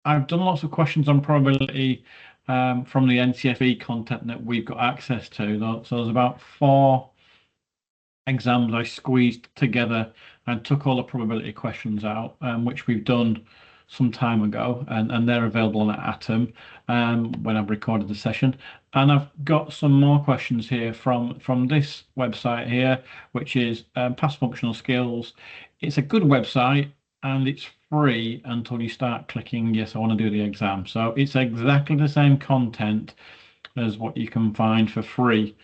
I've done lots of questions on probability from the NCFE content that we've got access to. So there's about 4 exams I squeezed together and took all the probability questions out, which we've done some time ago, and they're available on Atom when I've recorded the session. And I've got some more questions here from this website here, which is Past Functional Skills. It's a good website and it's free until you start clicking, yes, I want to do the exam. So it's exactly the same content as what you can find for free.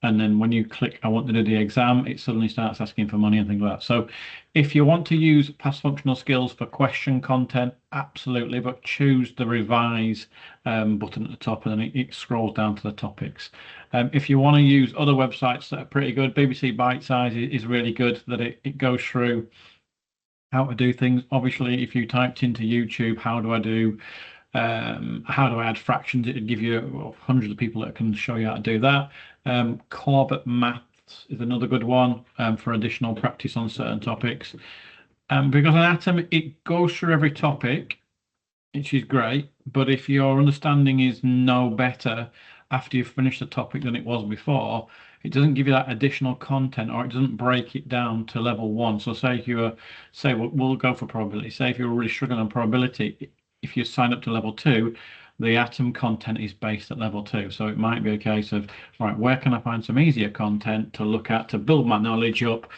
And then when you click, I want to do the exam, it suddenly starts asking for money and things like that. So if you want to use Past Functional Skills for question content, absolutely, but choose the revise button at the top, and then it scrolls down to the topics. If you want to use other websites that are pretty good, BBC Bitesize is really good, that it goes through how to do things. Obviously, if you typed into YouTube, how do I add fractions? It'd give you hundreds of people that can show you how to do that. Corbett Maths is another good one for additional practice on certain topics. Because on Atom, it goes through every topic, which is great. But if your understanding is no better after you've finished the topic than it was before, it doesn't give you that additional content, or it doesn't break it down to level 1. So say if you we'll go for probability. Say if you're really struggling on probability, if you sign up to level 2, the Atom content is based at level 2. So it might be a case of, right, where can I find some easier content to look at to build my knowledge up?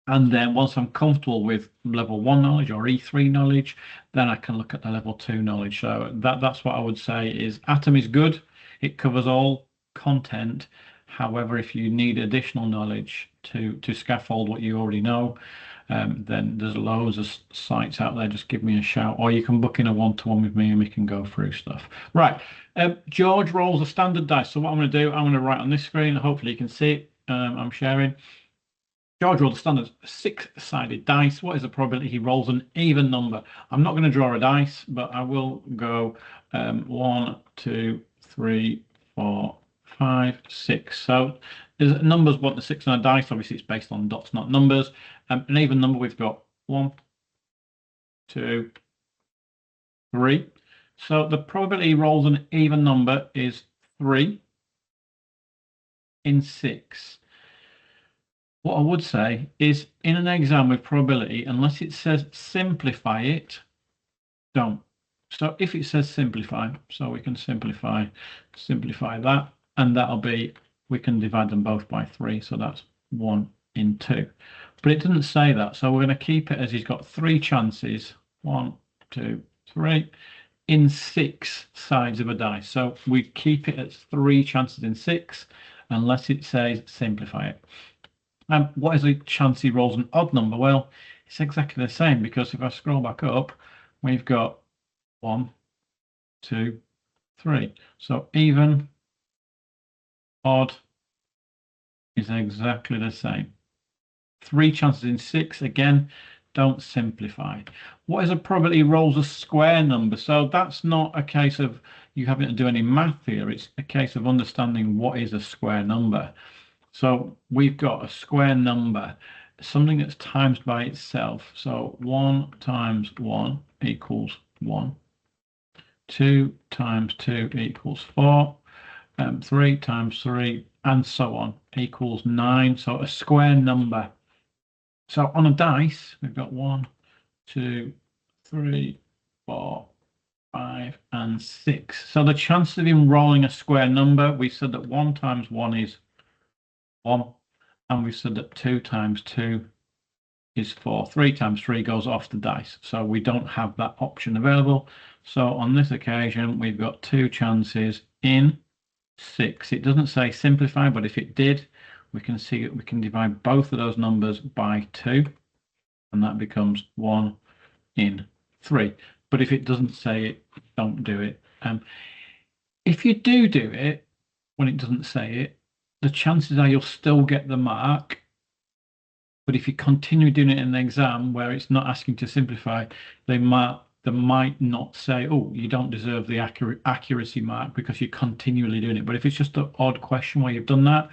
And then once I'm comfortable with level 1 knowledge or E3 knowledge, then I can look at the level 2 knowledge. So that's what I would say is Atom is good. It covers all content. However, if you need additional knowledge to scaffold what you already know, then there's loads of sites out there. Just give me a shout, or you can book in a one-to-one with me and we can go through stuff. Right. George rolls a standard dice. So what I'm going to do, I'm going to write on this screen. Hopefully you can see it. I'm sharing. George rolled a standard 6-sided dice. What is the probability he rolls an even number? I'm not going to draw a dice, but I will go 1, 2, 3, 4, 5, 6. So there's numbers, what the 6 on a dice. Obviously, it's based on dots, not numbers. An even number, we've got 1, 2, 3. So the probability he rolls an even number is 3 in 6. What I would say is in an exam with probability, unless it says simplify it, don't. So if it says simplify, so we can simplify that, and that'll be, we can divide them both by 3. So that's 1 in 2. But it doesn't say that. So we're going to keep it as he's got 3 chances, 1, 2, 3, in 6 sides of a dice. So we keep it at 3 chances in 6, unless it says simplify it. What is the chance he rolls an odd number? Well, it's exactly the same, because if I scroll back up, we've got 1, 2, 3. So even, odd is exactly the same. 3 chances in 6. Again, don't simplify. What is a probability he rolls a square number? So that's not a case of you having to do any math here. It's a case of understanding what is a square number. So we've got a square number, something that's times by itself. So 1 times 1 equals 1. 2 times 2 equals 4. 3 times 3, and so on, equals 9. So a square number. So on a dice, we've got 1, 2, 3, 4, 5, and 6. So the chance of him rolling a square number, we said that 1 times 1 is 1, and we said that 2 times 2 is 4. 3 times 3 goes off the dice, so we don't have that option available. So on this occasion, we've got 2 chances in 6. It doesn't say simplify, but if it did, we can see that we can divide both of those numbers by 2, and that becomes 1 in 3. But if it doesn't say it, don't do it. If you do it when it doesn't say it, the chances are you'll still get the mark. But if you continue doing it in the exam where it's not asking to simplify, they might not say, oh, you don't deserve the accuracy mark because you're continually doing it. But if it's just an odd question where you've done that,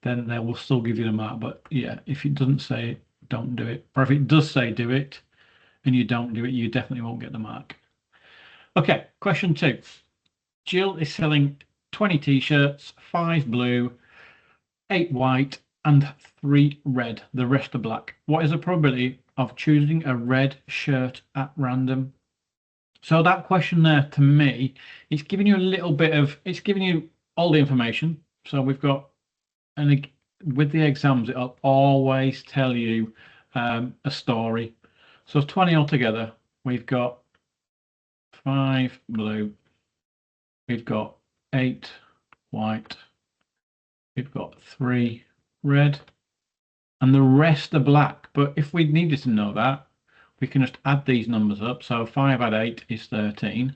then they will still give you the mark. But yeah, if it doesn't say it, don't do it. Or if it does say do it and you don't do it, you definitely won't get the mark. Okay, question 2. Jill is selling 20 t-shirts, 5 blue, 8 white, and 3 red. The rest are black. What is the probability of choosing a red shirt at random? So that question there, to me, it's giving you a little bit of, it's giving you all the information. So we've got, and with the exams, it'll always tell you a story. So 20 altogether. We've got 5 blue. We've got 8 white. We've got 3 red. And the rest are black. But if we needed to know that, we can just add these numbers up. So 5 add 8 is 13.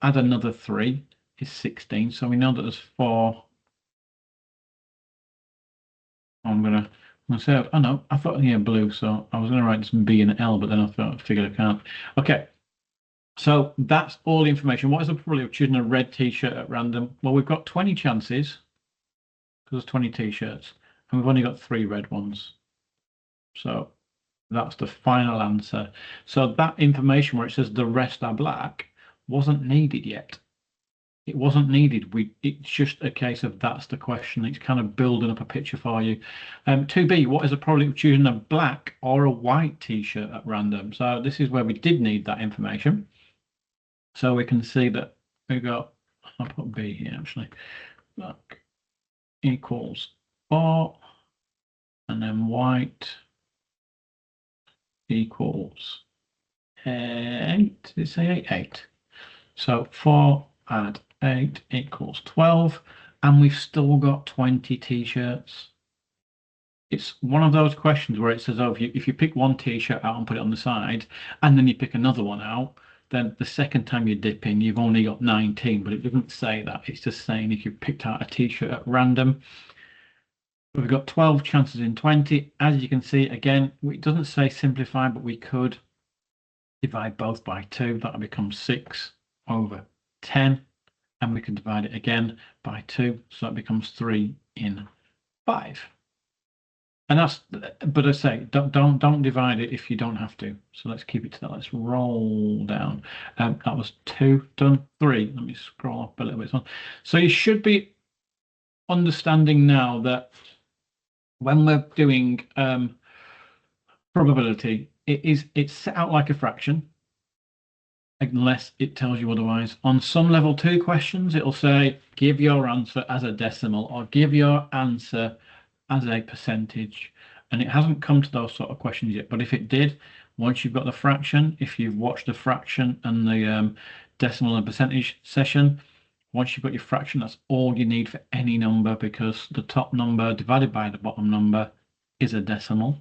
Add another 3 is 16. So we know that there's 4. I'm gonna say, oh no, I thought yeah, blue. So I was gonna write some B and L, but then I figured I can't. Okay. So that's all the information. What is the probability of choosing a red t-shirt at random? Well, we've got 20 chances because there's 20 t-shirts, and we've only got 3 red ones. So that's the final answer. So that information where it says the rest are black wasn't needed yet. It wasn't needed. It's just a case of that's the question. It's kind of building up a picture for you. 2B, what is the probability of choosing a black or a white t-shirt at random? So this is where we did need that information. So we can see that we got, I'll put B here actually, black equals 4, and then white equals 8. Did it say 8? 8. So 4 add 8 equals 12, and we've still got 20 t-shirts. It's one of those questions where it says, oh, if you pick one t-shirt out and put it on the side, and then you pick another one out, then the second time you dip in, you've only got 19, but it doesn't say that. It's just saying if you picked out a t-shirt at random. We've got 12 chances in 20. As you can see, again, it doesn't say simplify, but we could divide both by 2. That becomes 6 over 10. And we can divide it again by 2. So that becomes 3 in 5. And that's, but I say, don't divide it if you don't have to. So let's keep it to that. Let's roll down. That was 2 done. 3. Let me scroll up a little bit. So you should be understanding now that when we're doing probability, it's set out like a fraction, unless it tells you otherwise. On some level 2 questions, it'll say give your answer as a decimal or give your answer as a percentage, and it hasn't come to those sort of questions yet. But if it did, once you've got the fraction, if you've watched the fraction and the decimal and percentage session, once you've got your fraction, that's all you need for any number, because the top number divided by the bottom number is a decimal,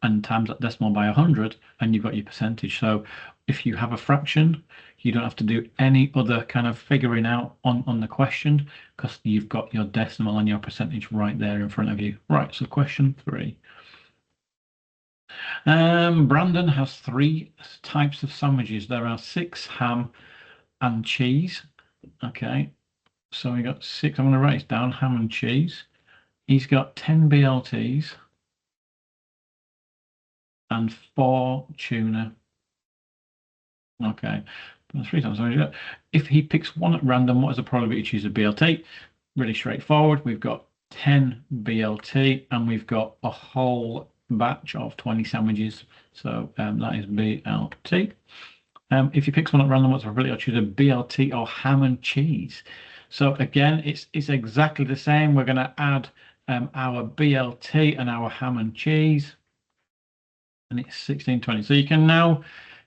and times that decimal by 100, and you've got your percentage. So if you have a fraction, you don't have to do any other kind of figuring out on the question, because you've got your decimal and your percentage right there in front of you. Right, so question 3. Brandon has 3 types of sandwiches. There are 6 ham and cheese. Okay, so we got 6. I'm going to write it down, ham and cheese. He's got 10 BLTs and 4 tuna. Okay, 3 times. If he picks one at random, what is the probability to choose a BLT? Really straightforward. We've got 10 BLT and we've got a whole batch of 20 sandwiches. So that is BLT. If he picks one at random, what's the probability to choose a BLT or ham and cheese? So again, it's exactly the same. We're going to add our BLT and our ham and cheese, and it's 1620. So you can now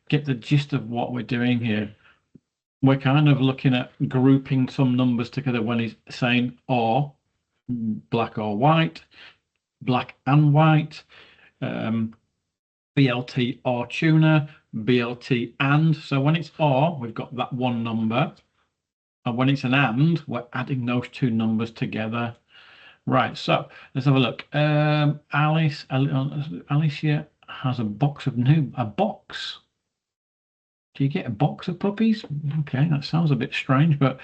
get the gist of what we're doing here. We're kind of looking at grouping some numbers together when he's saying or, black or white, black and white, BLT or tuna, BLT and. So when it's or, we've got that one number. And when it's an and, we're adding those 2 numbers together. Right, so let's have a look. Alicia has a box. Do you get a box of puppies? Okay, that sounds a bit strange, but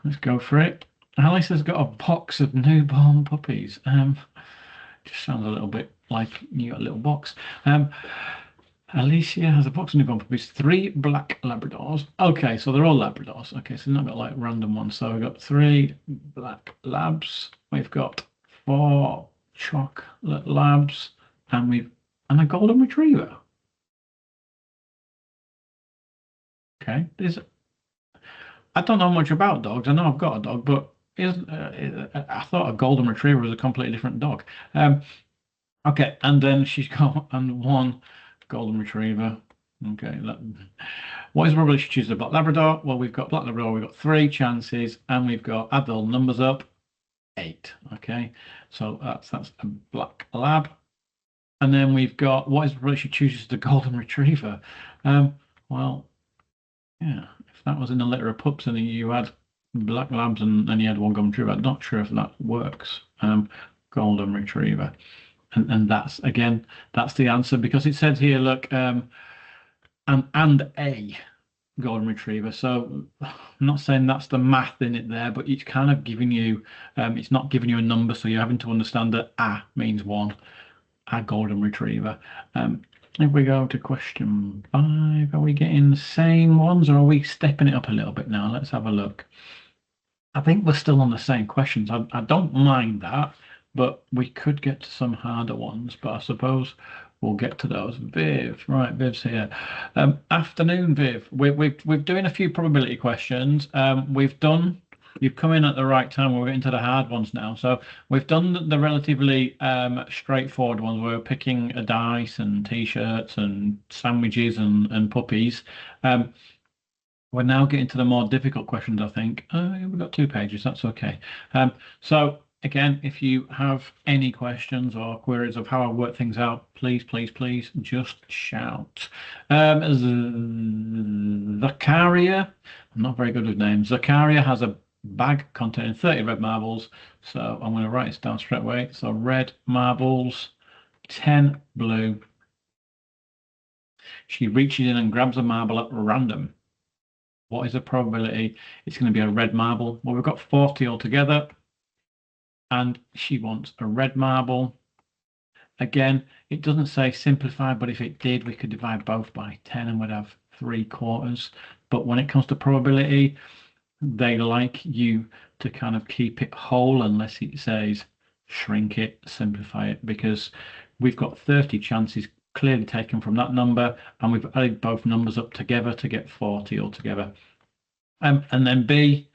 let's go for it. Alice has got a box of newborn puppies. Just sounds a little bit like you got a little box. Alicia has approximately 1 puppies, 3 black Labradors. Okay, so they're all Labradors. Okay, so not got like random ones. So we've got 3 black Labs. We've got 4 chocolate Labs, and a golden retriever. Okay, I don't know much about dogs. I know I've got a dog, but I thought a golden retriever was a completely different dog. Okay, and then she's got and 1 golden retriever. Okay, what is the probability she chooses a black Labrador? Well, we've got black Labrador, we've got 3 chances, and we've got, add the numbers up, 8. Okay, so that's a black lab. And then we've got, what is the probability she chooses the golden retriever? Well, yeah, if that was in a litter of pups and you had black labs and you had 1 golden retriever, I'm not sure if that works. Golden retriever. And that's, again, that's the answer, because it says here, look, and a golden retriever. So I'm not saying that's the math in it there, but it's kind of giving you, it's not giving you a number, so you're having to understand that a means 1, a golden retriever. If we go to question 5, are we getting the same ones, or are we stepping it up a little bit now? Let's have a look. I think we're still on the same questions. I don't mind that, but we could get to some harder ones, but I suppose we'll get to those. Viv, right, Viv's here. Afternoon, Viv. We're doing a few probability questions. You've come in at the right time. We're getting to the hard ones now. So we've done the relatively straightforward ones. We're picking a dice and t-shirts and sandwiches and puppies. We're now getting to the more difficult questions, I think. We've got 2 pages. That's okay. So again, if you have any questions or queries of how I work things out, please just shout. Zakaria, I'm not very good with names. Zakaria has a bag containing 30 red marbles. So I'm going to write this down straight away. So red marbles, 10 blue. She reaches in and grabs a marble at random. What is the probability it's going to be a red marble? Well, we've got 40 altogether, and she wants a red marble. Again, it doesn't say simplify, but if it did, we could divide both by 10 and we'd have 3/4. But when it comes to probability, they like you to kind of keep it whole unless it says shrink it, simplify it, because we've got 30 chances clearly taken from that number, and we've added both numbers up together to get 40 altogether. And then B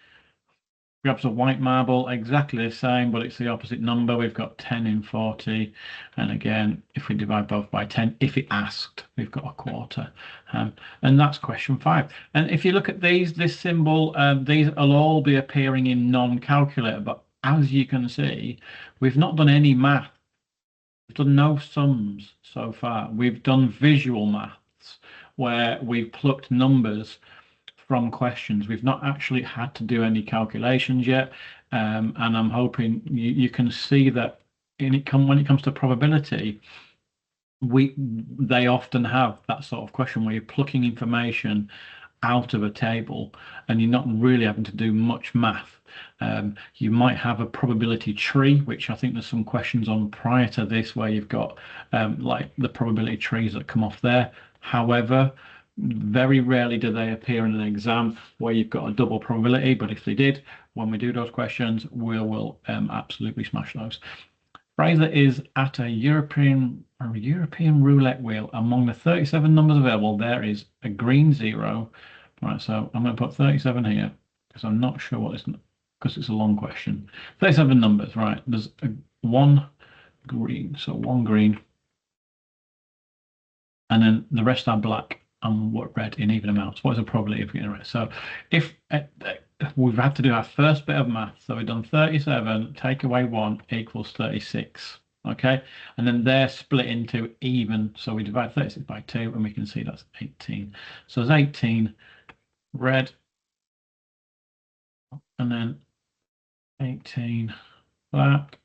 grabs a white marble, exactly the same, but it's the opposite number. We've got 10 in 40. And again, if we divide both by 10, if it asked, we've got 1/4. And that's question 5. And if you look at this symbol, these will all be appearing in non-calculator, but as you can see, we've not done any math. We've done no sums so far. We've done visual maths where we've plucked numbers from questions. We've not actually had to do any calculations yet, and I'm hoping you can see that when it comes to probability, they often have that sort of question where you're plucking information out of a table and you're not really having to do much math. You might have a probability tree, which I think there's some questions on prior to this where you've got like the probability trees that come off there. However, very rarely do they appear in an exam where you've got a double probability, but if they did, when we do those questions, we'll absolutely smash those. Fraser is at a European roulette wheel. Among the 37 numbers available, there is a green 0. Right, so I'm going to put 37 here because I'm not sure what it's, because it's a long question. 37 numbers, right? There's 1 green, so 1 green, and then the rest are black and red in even amounts. What is the probability of getting red? So if we've had to do our first bit of math, so we've done 37, take away 1 equals 36. Okay, and then they're split into even, so we divide 36 by 2 and we can see that's 18. So there's 18 red, and then 18 black.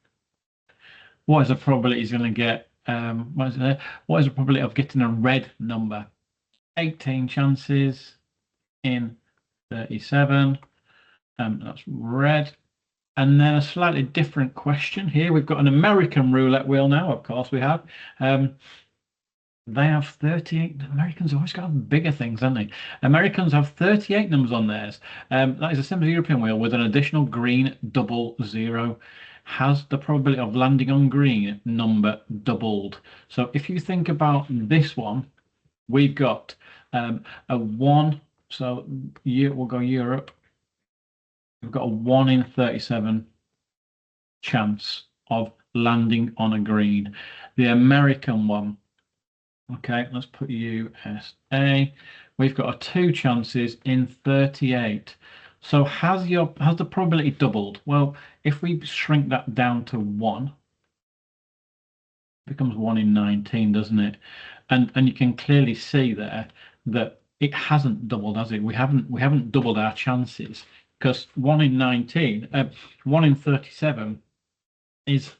What is the probability he's going to get? What is the probability of getting a red number? 18 chances in 37. That's red. And then a slightly different question here. We've got an American roulette wheel now, of course we have. They have 38. Americans always got bigger things, haven't they? Americans have 38 numbers on theirs. That is a simple European wheel with an additional green 00. Has the probability of landing on green number doubled? So if you think about this one, we've got a 1. So we'll go Europe. We've got a 1 in 37 chance of landing on a green. The American one, okay, let's put USA. We've got a 2 chances in 38. So has the probability doubled? Well, if we shrink that down to 1, it becomes 1 in 19, doesn't it? And you can clearly see there that it hasn't doubled, has it? We haven't doubled our chances, because 1 in 19, 1 in 37 is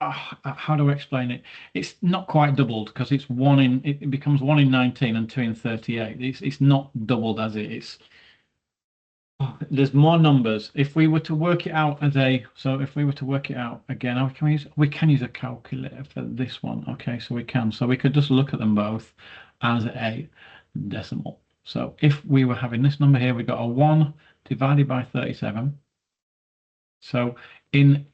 how do I explain it? It's not quite doubled, because it becomes 1 in 19 and 2 in 38. It's not doubled as it is. There's more numbers. If we were to work it out if we were to work it out again, we can use a calculator for this one. Okay, so we can. So we could just look at them both as a decimal. So if we were having this number here, we got a 1 divided by 37. So in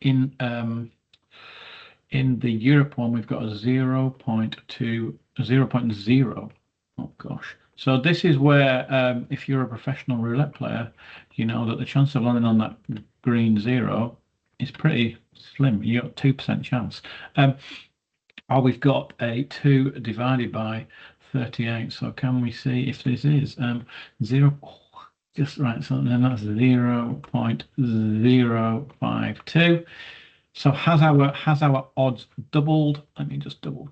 the Europe one, we've got a 0.0. Oh gosh. So this is where, if you're a professional roulette player, you know that the chance of landing on that green 0 is pretty slim. You got 2% chance. We've got a 2 divided by 38. So can we see if this is 0? Just right. So then that's 0.052. So has our odds doubled? Let me just double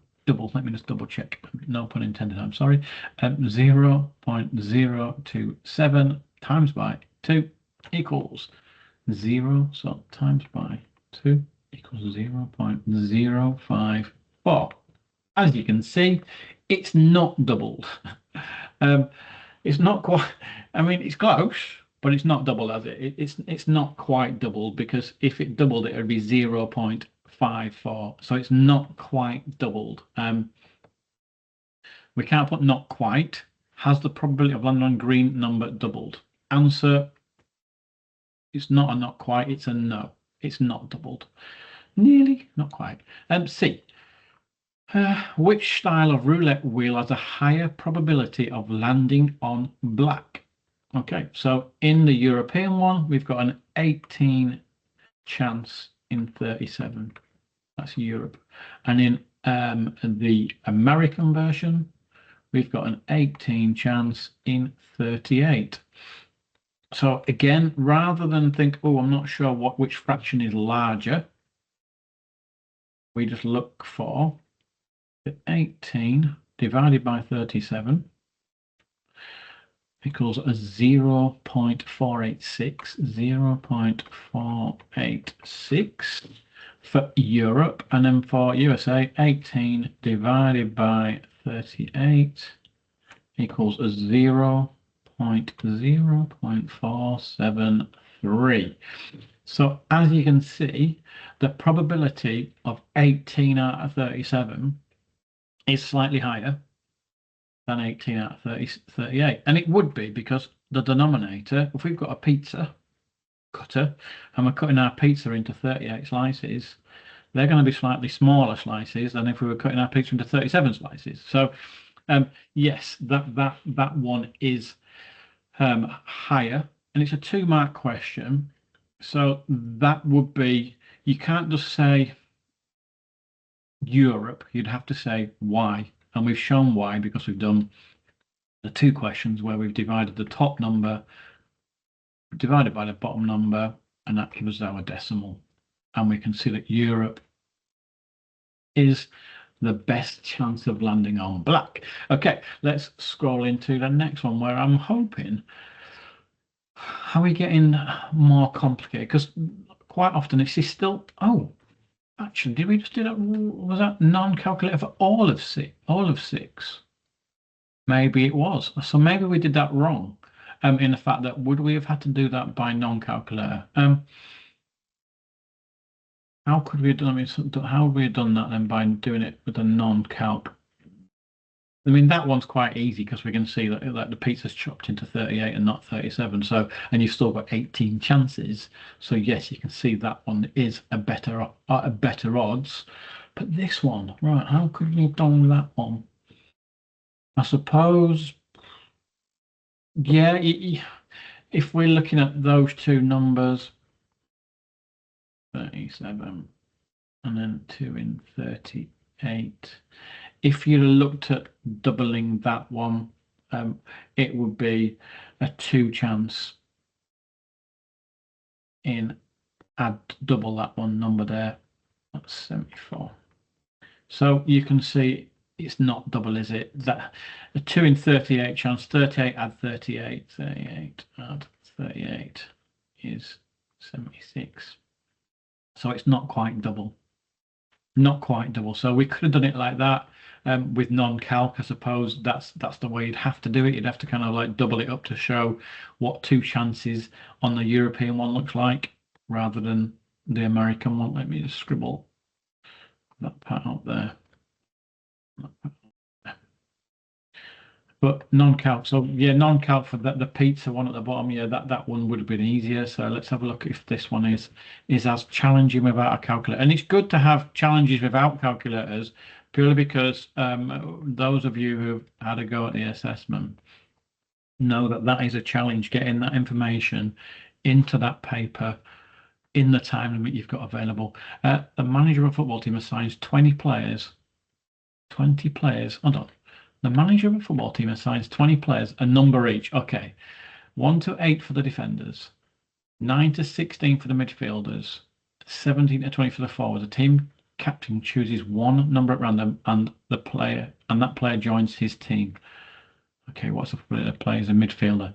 check. No pun intended. I'm sorry. 0.027 times by 2 equals 0. So times by 2 equals 0.054. As you can see, it's not doubled. It's not quite. I mean, it's close, but it's not doubled, has it? It's not quite doubled, because if it doubled, it would be 0.54. So it's not quite doubled. We can't put not quite. Has the probability of landing on green number doubled? Answer: it's not a not quite. It's a no. It's not doubled. Nearly, not quite. C. Which style of roulette wheel has a higher probability of landing on black? Okay, so in the European one, we've got an 18 chance in 37. That's Europe. And in the American version, we've got an 18 chance in 38. So again, rather than think, oh, I'm not sure which fraction is larger, we just look for 18 divided by 37 equals a 0.486, 0.486 for Europe, and then for USA, 18 divided by 38 equals a 0.473. So as you can see, the probability of 18 out of 37 is slightly higher than 18 out of 38. And it would be, because the denominator, if we've got a pizza cutter and we're cutting our pizza into 38 slices, they're going to be slightly smaller slices than if we were cutting our pizza into 37 slices. So yes, that one is higher, and it's a 2-mark question. So that would be, you can't just say Europe, you'd have to say why. And we've shown why, because we've done the 2 questions where we've divided the top number divided by the bottom number, and that gives us our decimal. And we can see that Europe is the best chance of landing on black. Okay, let's scroll into the next one, where I'm hoping, how are we getting more complicated? Because quite often it's still, oh, actually, did we just do that? Was that non-calculator for all of 6? Maybe it was. So maybe we did that wrong. In the fact that, would we have had to do that by non-calculator? How could we have done it? How have we done that then by doing it with a non-calc I mean, that one's quite easy because we can see that the pizza's chopped into 38 and not 37. So, and you've still got 18 chances. So yes, you can see that one is a better odds. But this one, right? How could you have done that one? I suppose, yeah. If we're looking at those two numbers, 37 and then 2 in 38. If you looked at doubling that one, it would be a 2 chance in add double that one number there. That's 74. So you can see it's not double, is it? That a 2 in 38 chance, 38 add 38, 38 add 38 is 76. So it's not quite double. Not quite double. So we could have done it like that. With non-calc, I suppose that's the way you'd have to do it. You'd have to kind of like double it up to show what 2 chances on the European one looks like rather than the American one. Let me just scribble that part out there. But non-calc, so yeah, non-calc for the pizza one at the bottom, yeah, that one would have been easier. So let's have a look if this one is as challenging without a calculator. And it's good to have challenges without calculators, purely because those of you who've had a go at the assessment know that is a challenge, getting that information into that paper in the time limit you've got available. The manager of a football team assigns 20 players. 20 players. Hold on. The manager of a football team assigns 20 players a number each. Okay. 1 to 8 for the defenders, 9 to 16 for the midfielders, 17 to 20 for the forwards. The team captain chooses one number at random and that player joins his team. Okay, what's the player is a midfielder.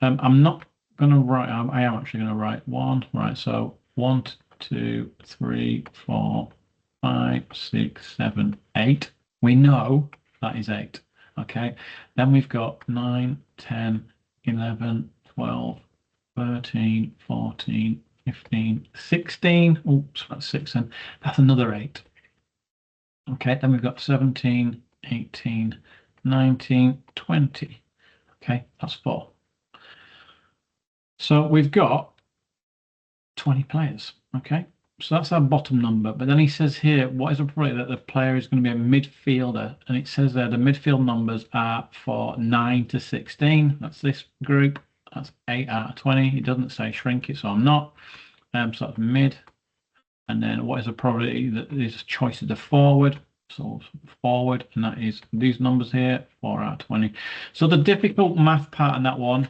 I'm not going to write, I am actually going to write 1. Right, so 1, 2, 3, 4, 5, 6, 7, 8. We know that is 8. Okay, then we've got 9, 10, 11, 12, 13, 14, 15, 16. Oops, that's 6 and that's another 8. Okay, then we've got 17, 18, 19, 20. Okay, that's 4. So we've got 20 players. Okay, so that's our bottom number. But then he says here, what is the probability that the player is going to be a midfielder? And it says there the midfield numbers are for 9 to 16. That's this group. That's 8 out of 20. It doesn't say shrink it, so I'm not. So that's mid. And then what is the probability that this choice is the forward? So forward, and that is these numbers here, 4 out of 20. So the difficult math part in that one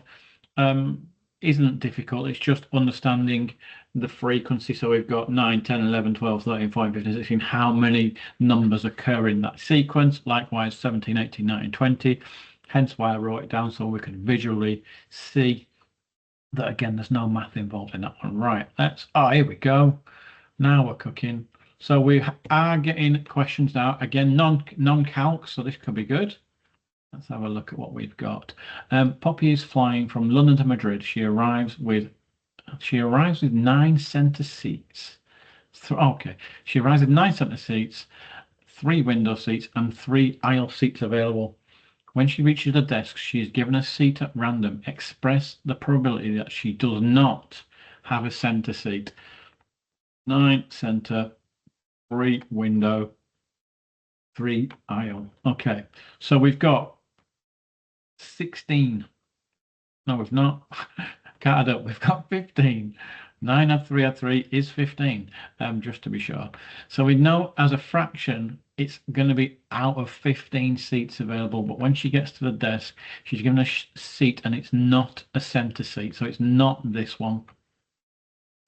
isn't difficult. It's just understanding the frequency. So we've got 9, 10, 11, 12, 13, 14, 15, 16, how many numbers occur in that sequence. Likewise, 17, 18, 19, 20. Hence why I wrote it down so we can visually see that, again, there's no math involved in that one. Right, here we go. Now we're cooking. So we are getting questions now. Again, non-calc, so this could be good. Let's have a look at what we've got. Poppy is flying from London to Madrid. She arrives with 9 center seats. Okay, she arrives with 9 center seats, 3 window seats, and 3 aisle seats available. When she reaches the desk, she is given a seat at random. Express the probability that she does not have a center seat. 9 center, 3 window, 3 aisle. Okay, so we've got 16. No, we've not. Can't add up. We've got 15. 9 add 3 add 3 is 15, just to be sure. So we know as a fraction, it's going to be out of 15 seats available. But when she gets to the desk, she's given a seat and it's not a center seat. So it's not this one.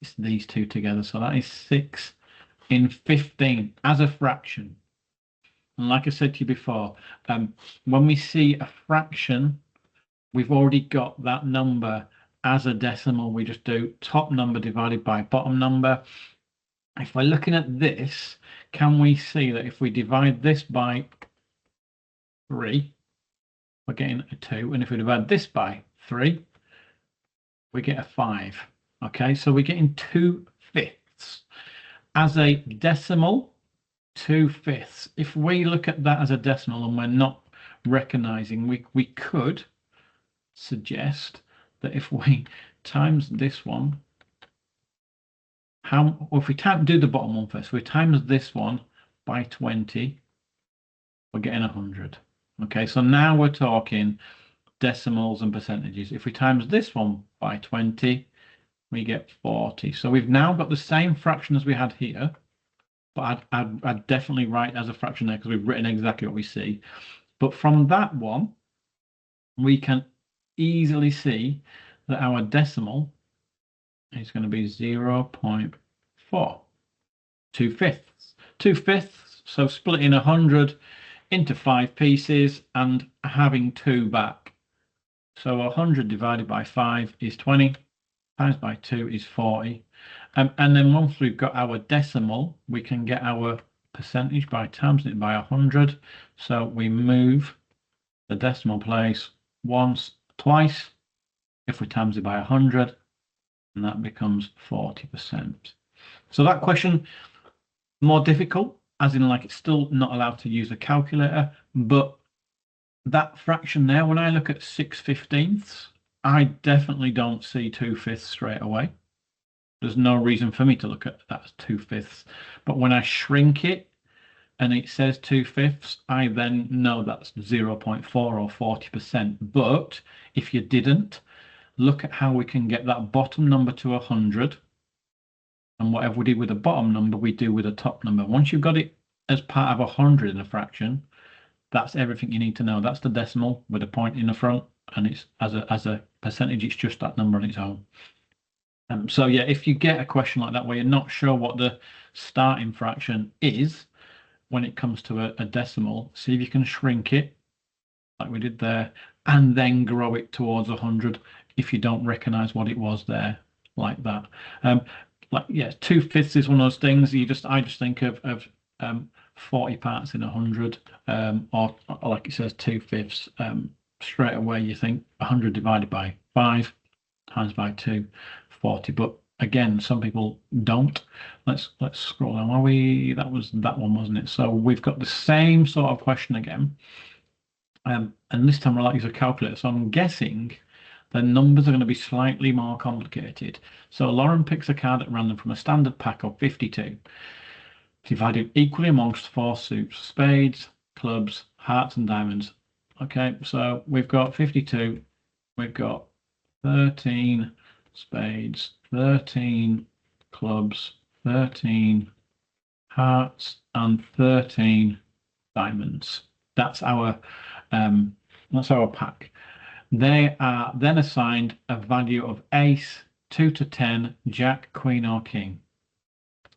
It's these two together. So that is 6 in 15 as a fraction. And like I said to you before, when we see a fraction, we've already got that number as a decimal. We just do top number divided by bottom number. If we're looking at this, can we see that if we divide this by 3, we're getting a 2. And if we divide this by 3, we get a 5. Okay, so we're getting 2/5. As a decimal, 2/5. If we look at that as a decimal and we're not recognizing we could suggest that if we times this one, if we do the bottom one first, we times this one by 20, we're getting 100. Okay, so now we're talking decimals and percentages. If we times this one by 20, we get 40. So we've now got the same fraction as we had here, but I'd definitely write as a fraction there because we've written exactly what we see. But from that one, we can easily see that our decimal is going to be 0.4, 2/5. 2/5, so splitting 100 into 5 pieces and having 2 back. So 100 divided by 5 is 20, times by 2 is 40. And then once we've got our decimal, we can get our percentage by timesing it by 100. So we move the decimal place twice. If we times it by 100, and that becomes 40%. So that question, more difficult, as in like it's still not allowed to use a calculator, but that fraction there, when I look at 6/15, I definitely don't see 2/5 straight away. There's no reason for me to look at that as 2/5. But when I shrink it and it says 2/5, I then know that's 0.4 or 40%. But if you didn't, look at how we can get that bottom number to 100. And whatever we did with the bottom number, we do with the top number. Once you've got it as part of 100 in a fraction, that's everything you need to know. That's the decimal with a point in the front, and it's as a percentage, it's just that number on its own. So yeah, if you get a question like that where you're not sure what the starting fraction is when it comes to a decimal, see if you can shrink it like we did there, and then grow it towards 100 if you don't recognize what it was there like that. Like yeah, 2/5 is one of those things I just think of 40 parts in 100, or like it says 2/5. Straight away you think 100 divided by 5 times by 2, 40. But again, some people don't. Let's scroll down. That was that one, wasn't it? So we've got the same sort of question again, and this time I'll use a calculator. So I'm guessing the numbers are going to be slightly more complicated. So Lauren picks a card at random from a standard pack of 52, divided equally amongst 4 suits: spades, clubs, hearts, and diamonds. Okay, so we've got 52, we've got 13 spades, 13 clubs, 13 hearts, and 13 diamonds. That's our pack. They are then assigned a value of ace, 2 to 10, jack, queen, or king.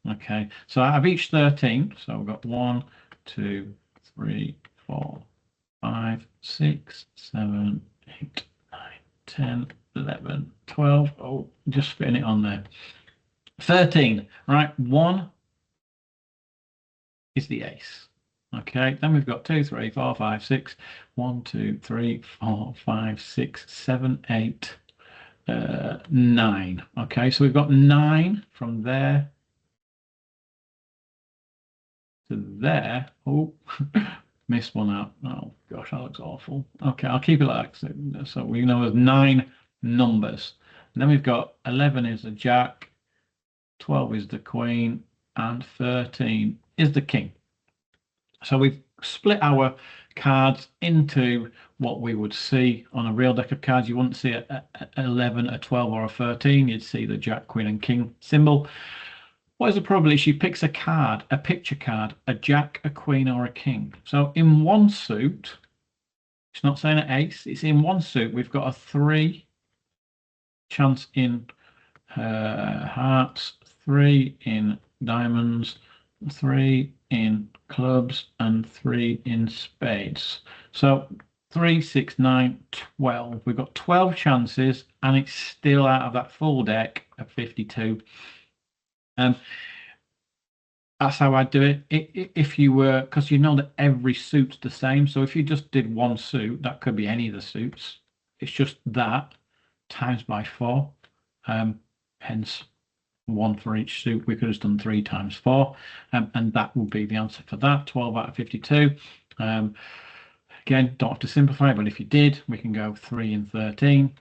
Okay, so out of each 13, so we've got 1, 2, 3, 4, 5, 6, 7, 8, 9, 10, 11, 12. Oh, just fitting it on there. 13, right? 1 is the ace. Okay, then we've got 2, 3, 4, 5, 6. 1, 2, 3, 4, 5, 6, 7, 8, 9. Okay, so we've got 9 from there to there. Oh, missed one out. Oh gosh, that looks awful. Okay, I'll keep it like that. So we know there's 9 numbers. And then we've got 11 is the jack, 12 is the queen, and 13 is the king. So we've split our cards into what we would see on a real deck of cards. You wouldn't see a 11, a 12, or a 13. You'd see the jack, queen, and king symbol. What is the probability she picks a card, a picture card, a jack, a queen, or a king? So in one suit, it's not saying an ace, it's in one suit, we've got a 3 chance in hearts, 3 in diamonds, 3 in clubs, and 3 in spades. So 3, 6, 9, 12. We've got 12 chances, and it's still out of that full deck of 52. That's how I do it. If you were, because you know that every suit's the same. So if you just did one suit, that could be any of the suits. It's just that times by 4. Hence 1 for each suit. We could have done 3 times 4, and that would be the answer for that. 12 out of 52. Again, don't have to simplify, but if you did, we can go 3 and 13.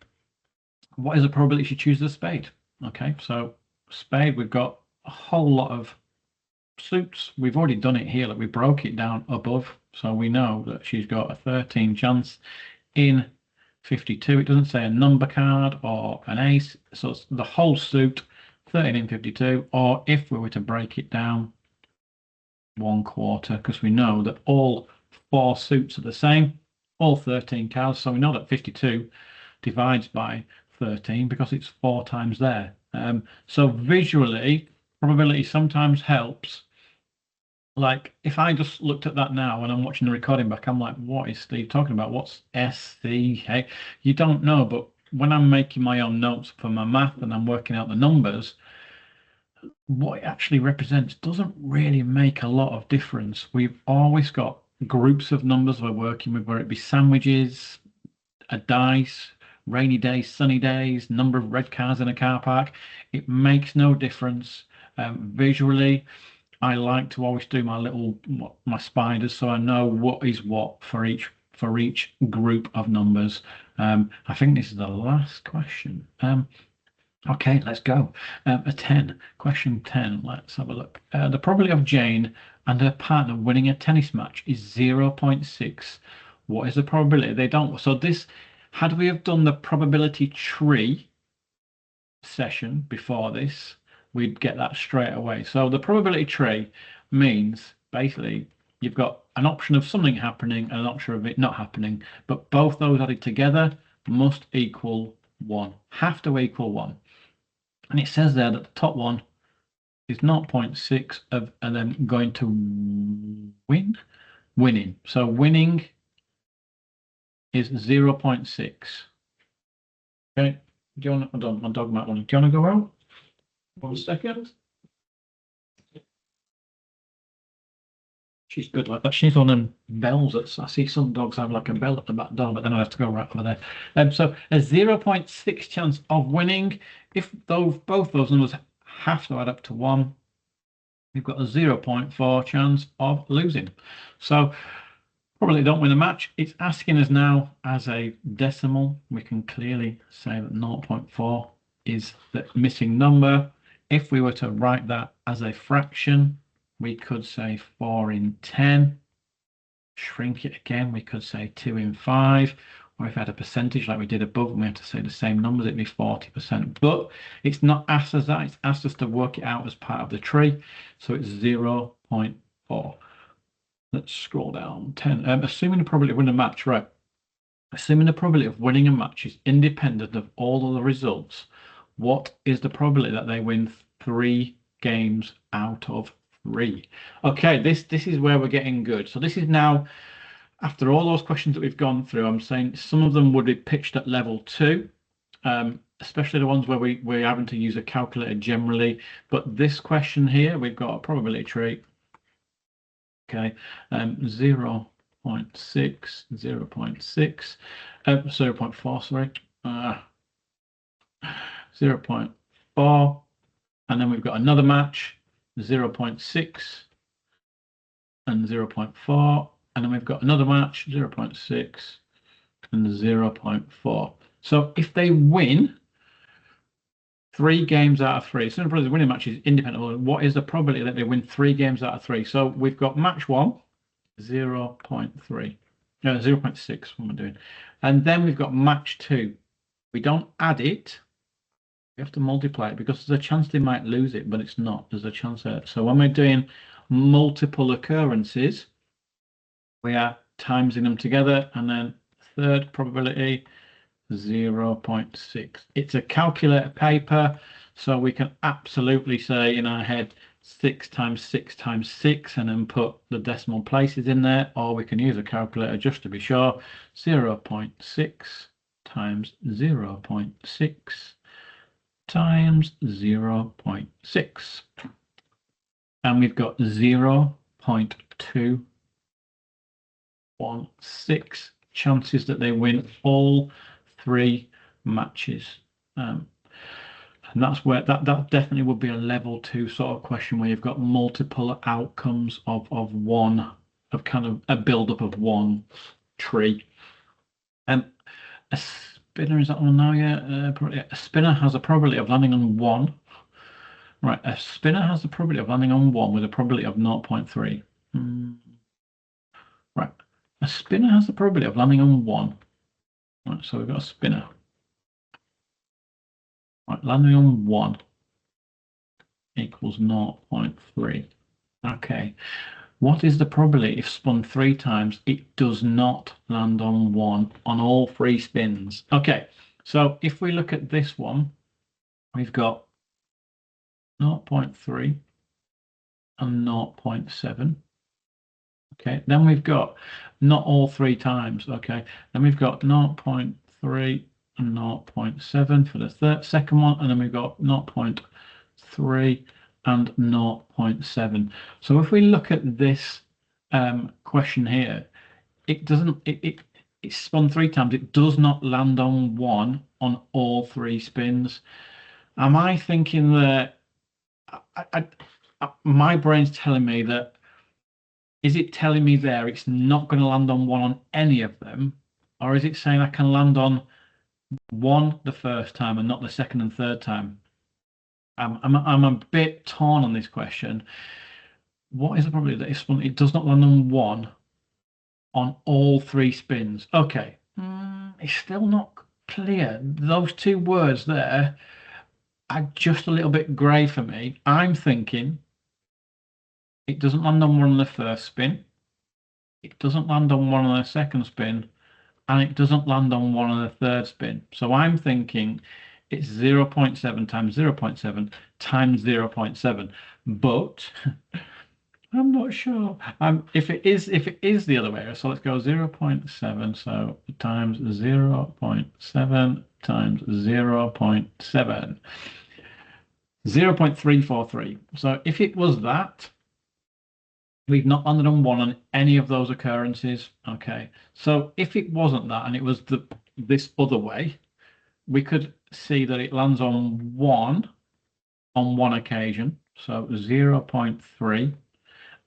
What is the probability she chooses a spade? Okay, so spade, we've got a whole lot of suits. We've already done it here, like we broke it down above, so we know that she's got a 13 chance in 52. It doesn't say a number card or an ace, so it's the whole suit, 13 in 52, or if we were to break it down, 1/4, because we know that all 4 suits are the same, all 13 cards, so we know that 52 divides by 13 because it's 4 times there. So visually, probability sometimes helps. Like if I just looked at that now and I'm watching the recording back, I'm like, what is Steve talking about? What's SCH? You don't know, but when I'm making my own notes for my math and I'm working out the numbers, what it actually represents doesn't really make a lot of difference. We've always got groups of numbers we're working with, whether it be sandwiches, a dice, rainy days, sunny days, number of red cars in a car park. It makes no difference. Visually, I like to always do my spiders so I know what is what for each group of numbers. I think this is the last question. Okay, let's go. A 10, question 10. Let's have a look. The probability of Jane and her partner winning a tennis match is 0.6. What is the probability they don't? So this, had we have done the probability tree session before this, we'd get that straight away. So the probability tree means basically you've got an option of something happening and an option of it not happening, but both those added together must equal 1, have to equal 1. And it says there that the top one is 0.6 of, and then going to winning. So winning is 0.6. Okay. Do you want to, hold on, my dog might want to, do you want to go out? 1 second. She's good like that. She's on them bells. I see some dogs have like a bell at the back door, but then I have to go right over there. So a 0.6 chance of winning. If both those numbers have to add up to 1, we've got a 0.4 chance of losing. So probably don't win the match. It's asking us now as a decimal. We can clearly say that 0.4 is the missing number. If we were to write that as a fraction, we could say 4 in 10. Shrink it again, we could say 2 in 5. Or if we had a percentage like we did above, and we had to say the same numbers, it'd be 40%. But it's not asked us that, it's asked us to work it out as part of the tree. So it's 0.4. Let's scroll down. 10. Assuming the probability of winning a match, right? Assuming the probability of winning a match is independent of all of the results, what is the probability that they win 3 games out of 3? Okay, this is where we're getting good. So this is now, after all those questions that we've gone through, I'm saying some of them would be pitched at level 2, especially the ones where we're having to use a calculator generally. But this question here, we've got a probability tree. Okay, 0.6, 0.6, 0.4, sorry, 0.4, and then we've got another match, 0.6 and 0.4, and then we've got another match, 0.6 and 0.4. So if they win 3 games out of 3, so the winning match is independent. What is the probability that they win 3 games out of 3? So we've got match 1, 0.3. No, 0.6. What am I doing? And then we've got match 2. We don't add it. We have to multiply it because there's a chance they might lose it, but it's not. There's a chance there. So when we're doing multiple occurrences, we are timesing them together, and then third probability 0.6. It's a calculator paper, so we can absolutely say in our head 6 times 6 times 6 and then put the decimal places in there, or we can use a calculator just to be sure. 0.6 times 0.6 times 0.6, and we've got 0.216 chances that they win all 3 matches, and that's where that definitely would be a level 2 sort of question where you've got multiple outcomes of one, of kind of a build-up of one tree. A spinner, is that on now? Yeah, a spinner has a probability of landing on 1. Right, a spinner has the probability of landing on 1 with a probability of 0.3. Right, a spinner has the probability of landing on 1. Right, so we've got a spinner. Right, landing on 1 equals 0.3. Okay, what is the probability if spun 3 times it does not land on 1 on all 3 spins? Okay, so if we look at this one, we've got 0.3 and 0.7. Okay, then we've got not all 3 times. Okay, then we've got 0.3 and 0.7 for the second one, and then we've got 0.3 and 0.7. So if we look at this question here, it doesn't. It's spun 3 times. It does not land on 1 on all 3 spins. Am I thinking that? My brain's telling me that. Is it telling me there it's not going to land on 1 on any of them? Or is it saying I can land on 1 the first time and not the second and third time? I'm a bit torn on this question. What is the probability that it does not land on 1 on all 3 spins? Okay, it's still not clear. Those 2 words there are just a little bit grey for me. I'm thinking it doesn't land on 1 on the first spin. It doesn't land on 1 on the second spin, and it doesn't land on 1 on the third spin. So I'm thinking it's 0.7 times 0.7 times 0.7, but I'm not sure. If it is the other way, so let's go 0.7, so times 0.7 times 0.7, 0.343. So if it was that, we've not landed on 1 on any of those occurrences. Okay, so if it wasn't that and it was this other way, we could see that it lands on 1 on 1 occasion, so 0.3,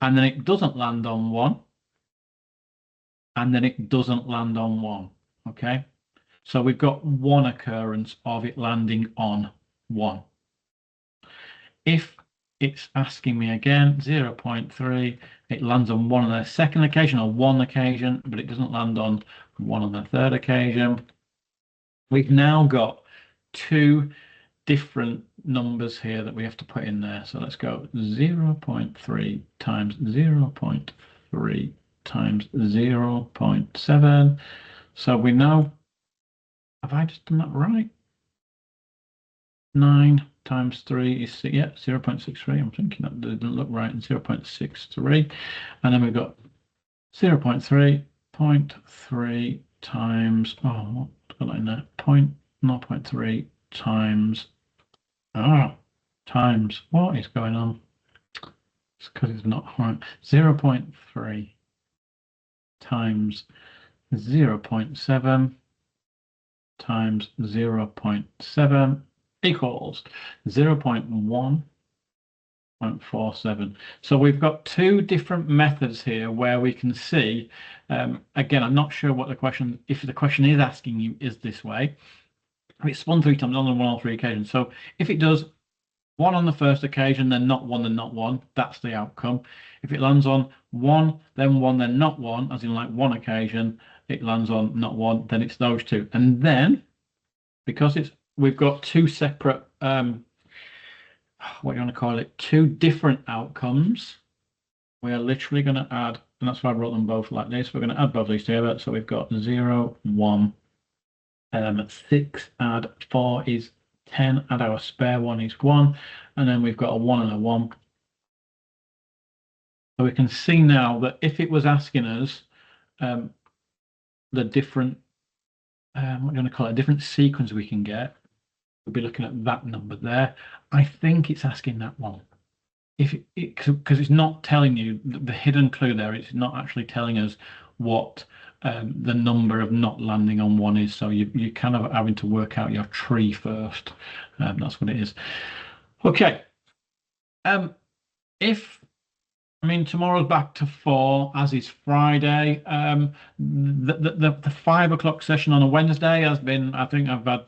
and then it doesn't land on 1, and then it doesn't land on 1. Okay, so we've got 1 occurrence of it landing on 1. If it's asking me again 0.3, it lands on 1 on the second occasion or 1 occasion, but it doesn't land on 1 on the third occasion. We've now got 2 different numbers here that we have to put in there. So let's go 0.3 times 0.3 times 0.7. So we know, have I just done that right? 9 times 3 is 0.63. I'm thinking that didn't look right. And 0.63, and then we've got 0.3 times what got that in there? 0.3 times times what is going on? It's because it's not right. 0.3 times 0.7 times 0.7 equals 0.147. So we've got 2 different methods here where we can see, again, I'm not sure what the question, if the question is asking you is this way. If it's spun 3 times, on 1 on 3 occasions. So if it does 1 on the first occasion, then not 1, then not 1, that's the outcome. If it lands on 1, then 1, then not 1, as in like 1 occasion, it lands on not 1, then it's those 2. And then, because we've got 2 separate, what do you want to call it, 2 different outcomes, we are literally going to add, and that's why I wrote them both like this. We're going to add both these together. So we've got 0, 1, 6 add 4 is 10, add our spare 1 is 1, and then we've got a 1 and a 1. So we can see now that if it was asking us the different, what are you going to call it, a different sequence we can get, we'll be looking at that number there. I think it's asking that one. Because it's not telling you the hidden clue there, it's not actually telling us what the number of not landing on 1 is. So you're kind of having to work out your tree first. That's what it is. Okay. If I mean, tomorrow's back to 4, as is Friday. The 5 o'clock session on a Wednesday has been, I think I've had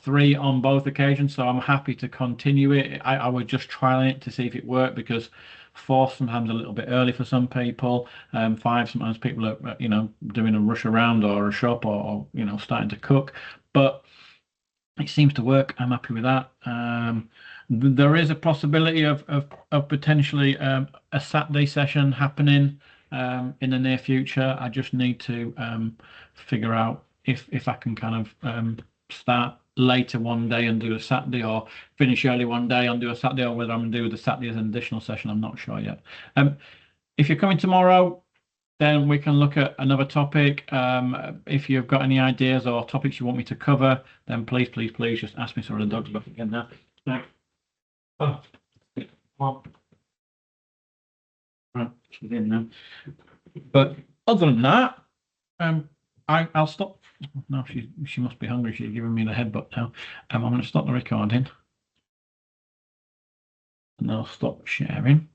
3 on both occasions, so I'm happy to continue it. I was just trialing it to see if it worked, because 4 sometimes a little bit early for some people. 5 sometimes people are, doing a rush around or a shop, or starting to cook. But it seems to work. I'm happy with that. There is a possibility of potentially a Saturday session happening in the near future. I just need to figure out if I can kind of start later one day and do a Saturday, or finish early one day and do a Saturday, or whether I'm going to do the Saturday as an additional session. I'm not sure yet. If you're coming tomorrow, then we can look at another topic. If you've got any ideas or topics you want me to cover, then please just ask me. Sorry, the dog's back again now. Oh, well, right, she's in now. But other than that, I'll stop. No, she must be hungry. She's giving me the headbutt now. I'm going to stop the recording, and I'll stop sharing.